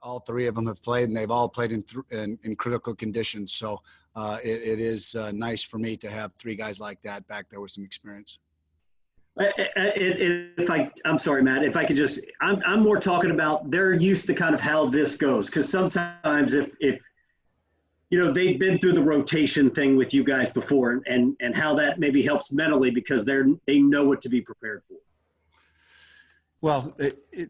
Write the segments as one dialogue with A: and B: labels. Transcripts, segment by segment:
A: all three of them have played, and they've all played in critical conditions. So it is nice for me to have three guys like that back there with some experience.
B: I'm sorry, Matt, if I could just, I'm more talking about they're used to kind of how this goes. Because sometimes if they've been through the rotation thing with you guys before, and how that maybe helps mentally because they know what to be prepared for.
A: Well,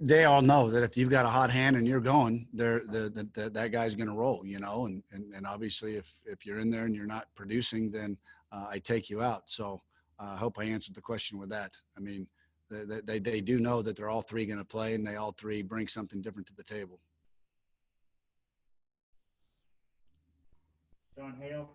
A: they all know that if you've got a hot hand and you're going, that guy's going to roll, and obviously if you're in there and you're not producing, then I take you out. So I hope I answered the question with that. I mean, they do know that they're all three going to play, and they all three bring something different to the table.
C: John Hale.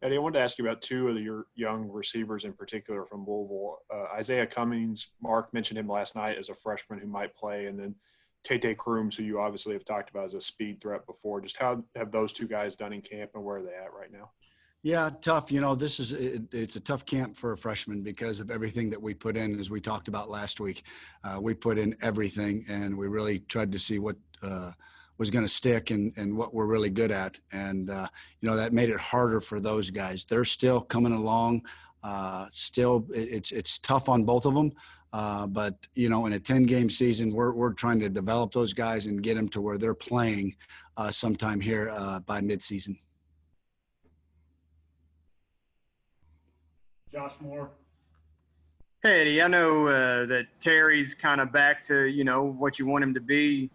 D: Eddie, I wanted to ask you about two of your young receivers in particular from Louisville. Isaiah Cummings, Mark mentioned him last night as a freshman who might play, and then Tate Crooms, who you obviously have talked about as a speed threat before. Just how have those two guys done in camp, and where are they at right now?
A: Yeah, tough. It's a tough camp for a freshman because of everything that we put in, as we talked about last week. We put in everything, and we really tried to see what was going to stick and what we're really good at. And, that made it harder for those guys. They're still coming along. It's tough on both of them. But, in a 10-game season, we're trying to develop those guys and get them to where they're playing sometime here by midseason.
C: Josh Moore.
E: Hey, Eddie, I know that Terry's kind of back to, what you want him to be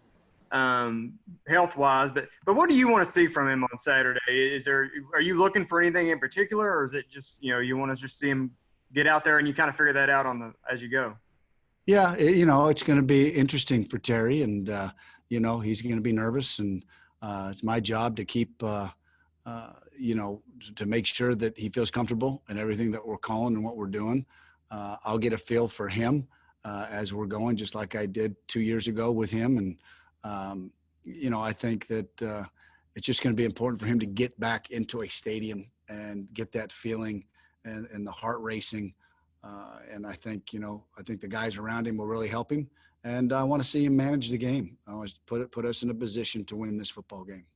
E: health-wise, but what do you want to see from him on Saturday? Are you looking for anything in particular, or is it just, you want to just see him get out there and you kind of figure that out as you go?
A: Yeah, it's going to be interesting for Terry, and, he's going to be nervous, and it's my job to keep, to make sure that he feels comfortable in everything that we're calling and what we're doing. I'll get a feel for him as we're going, just like I did 2 years ago with him. And, I think that it's just going to be important for him to get back into a stadium and get that feeling and the heart racing. And I think the guys around him will really help him. And I want to see him manage the game. I want to put us in a position to win this football game.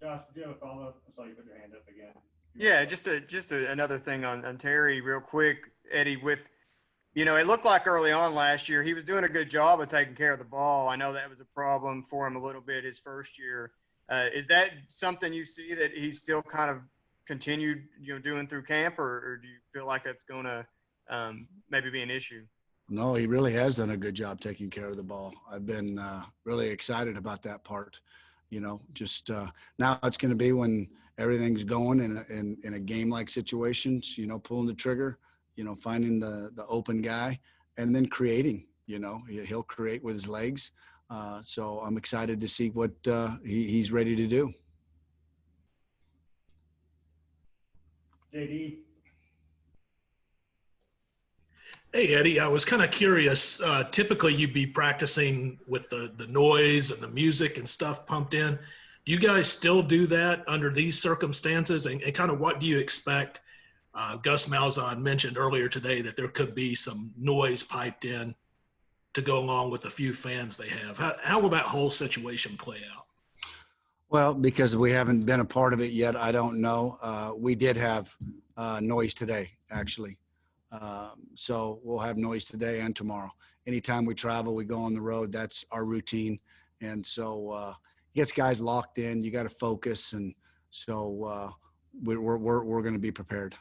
C: Josh, did you have a follow-up? I saw you put your hand up again.
E: Yeah, just another thing on Terry real quick, Eddie, with, it looked like early on last year he was doing a good job of taking care of the ball. I know that was a problem for him a little bit his first year. Is that something you see that he's still kind of continued, doing through camp, or do you feel like that's going to maybe be an issue?
A: No, he really has done a good job taking care of the ball. I've been really excited about that part. Now it's going to be when everything's going in a game-like situations, pulling the trigger, finding the open guy and then creating, he'll create with his legs. So I'm excited to see what he's ready to do.
C: JD.
F: Hey, Eddie, I was kind of curious. Typically, you'd be practicing with the noise and the music and stuff pumped in. Do you guys still do that under these circumstances? And kind of what do you expect? Gus Malzahn mentioned earlier today that there could be some noise piped in to go along with the few fans they have. How will that whole situation play out?
A: Well, because we haven't been a part of it yet, I don't know. We did have noise today, actually. So we'll have noise today and tomorrow. Anytime we travel, we go on the road. That's our routine. And so it gets guys locked in. You got to focus. And so we're going to be prepared.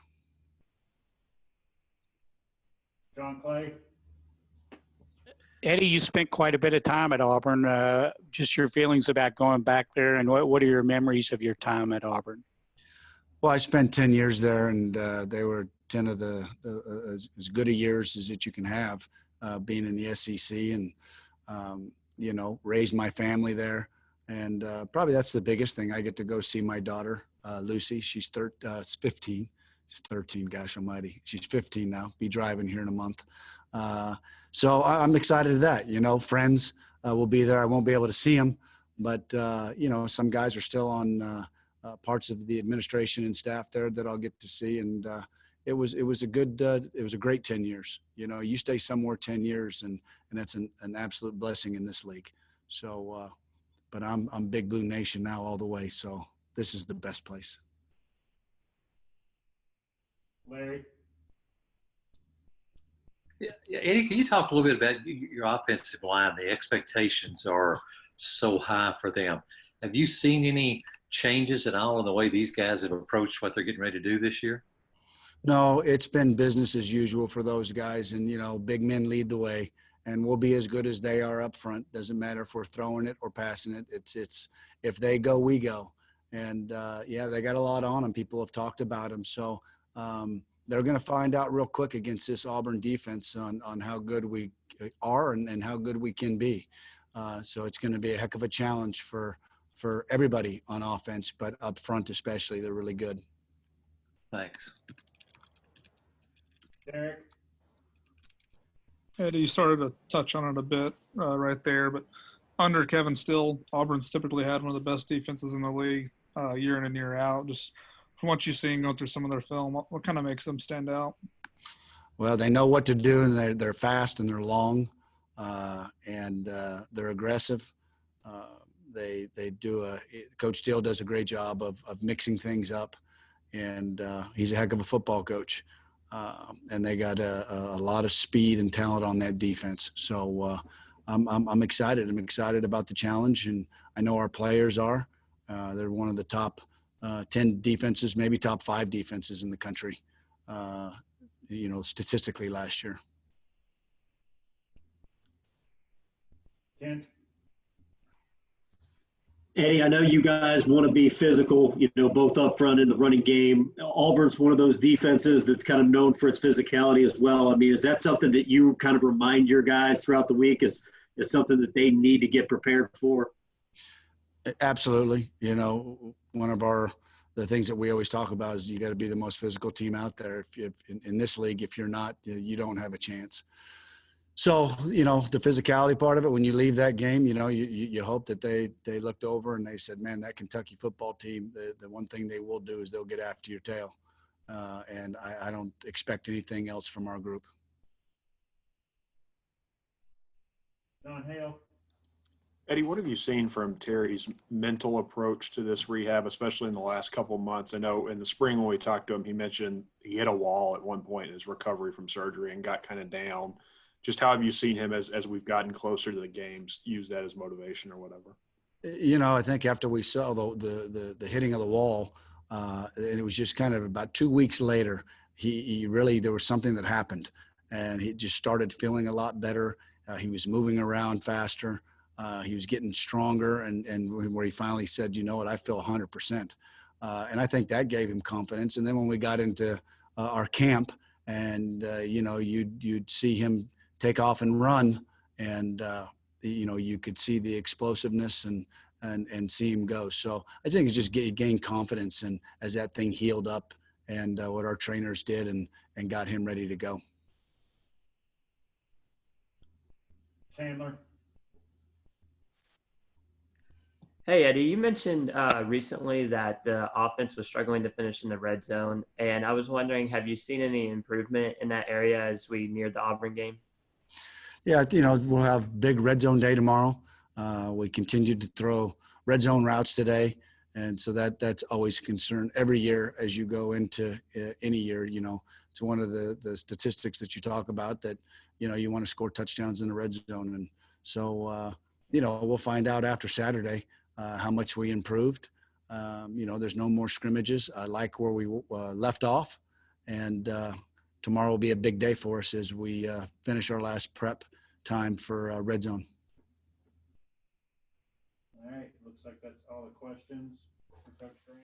C: John Clay.
G: Eddie, you spent quite a bit of time at Auburn. Just your feelings about going back there, and what are your memories of your time at Auburn?
A: Well, I spent 10 years there, and they were 10 of the as good a years as that you can have being in the SEC, and raised my family there. And probably that's the biggest thing. I get to go see my daughter, Lucy. She's 15. She's 13, gosh almighty. She's 15 now, be driving here in a month. So I'm excited at that. Friends will be there. I won't be able to see them, but, some guys are still on parts of the administration and staff there that I'll get to see. And it was a good it was a great 10 years. You know, you stay somewhere 10 years, and that's an absolute blessing in this league. So, but I'm Big Blue Nation now all the way. So this is the best place.
C: Larry?
H: Yeah, Eddie, can you talk a little bit about your offensive line? The expectations are so high for them. Have you seen any changes at all in the way these guys have approached what they're getting ready to do this year?
A: No, it's been business as usual for those guys, and you know, big men lead the way, and we'll be as good as they are up front. Doesn't matter if we're throwing it or passing it. It's if they go, we go, and yeah, they got a lot on them. People have talked about them, so they're going to find out real quick against this Auburn defense on how good we are and how good we can be. So it's going to be a heck of a challenge for everybody on offense, but up front especially, they're really good.
H: Thanks.
C: Derek?
I: Eddie, you started to touch on it a bit right there, but under Kevin Still, Auburn's typically had one of the best defenses in the league year in and year out. Just from what you've seen going through some of their film, what kind of makes them stand out? Well,
A: they know what to do, and they're fast and they're long, and they're aggressive. They do Coach Steele does a great job of mixing things up, and he's a heck of a football coach. And they got a lot of speed and talent on that defense. So I'm excited. I'm excited about the challenge, and I know our players are. They're one of the top 10 defenses, maybe top 5 defenses in the country, you know, statistically last year.
C: Kent?
B: Eddie, I know you guys want to be physical, you know, both up front in the running game. Auburn's one of those defenses that's kind of known for its physicality as well. I mean, is that something that you kind of remind your guys throughout the week is something that they need to get prepared for?
A: Absolutely. You know, one of the things that we always talk about is you got to be the most physical team out there. If in this league, if you're not, you don't have a chance. So, you know, the physicality part of it, when you leave that game, you know, you hope that they looked over and they said, man, that Kentucky football team, the one thing they will do is they'll get after your tail. And I don't expect anything else from our group.
C: John Hale?
D: Eddie, what have you seen from Terry's mental approach to this rehab, especially in the last couple of months? I know in the spring when we talked to him, he mentioned he hit a wall at one point in his recovery from surgery and got kind of down. Just how have you seen him as we've gotten closer to the games, use that as motivation or whatever?
A: You know, I think after we saw the hitting of the wall, and it was just kind of about 2 weeks later, he really, there was something that happened, and he just started feeling a lot better. He was moving around faster. He was getting stronger, and where he finally said, you know what, I feel 100%. And I think that gave him confidence. And then when we got into our camp, and you know, you'd see him take off and run, and you know, you could see the explosiveness and see him go. So I think it's just gained confidence, and as that thing healed up, and what our trainers did, and got him ready to go.
C: Chandler?
J: Hey, Eddie, you mentioned recently that the offense was struggling to finish in the red zone. And I was wondering, have you seen any improvement in that area as we near the Auburn game?
A: Yeah, you know, we'll have big red zone day tomorrow. We continued to throw red zone routes today. And so that's always a concern every year as you go into any year. You know, it's one of the statistics that you talk about, that, you know, you want to score touchdowns in the red zone. And so, you know, we'll find out after Saturday how much we improved. You know, there's no more scrimmages. I like where we left off. And tomorrow will be a big day for us as we finish our last prep time for red zone.
C: All right, looks like that's all the questions for Coach Gran.